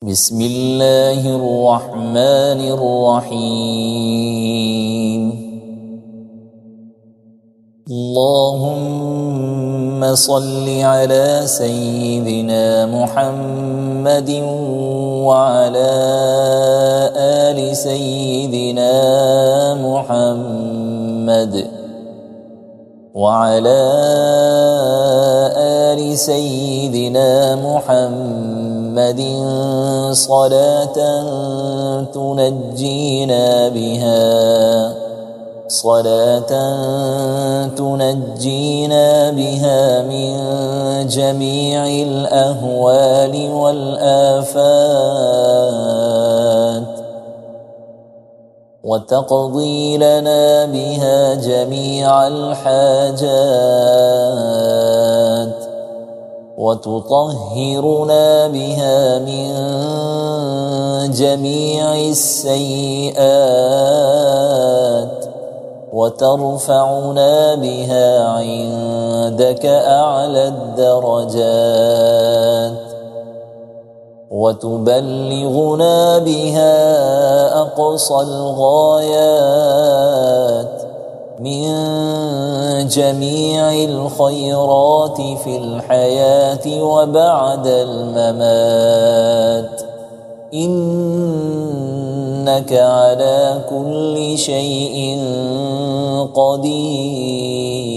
بسم الله الرحمن الرحيم. اللهم صل على سيدنا محمد وعلى آل سيدنا محمد وعلى آل سيدنا محمد صلاة تنجينا بها من جميع الأهوال والآفات، وتقضي لنا بها جميع الحاجات، وتطهرنا بها من جميع السيئات، وترفعنا بها عندك أعلى الدرجات، وتبلغنا بها أقصى الغايات من جميع الخيرات في الحياة وبعد الممات، إنك على كل شيء قدير.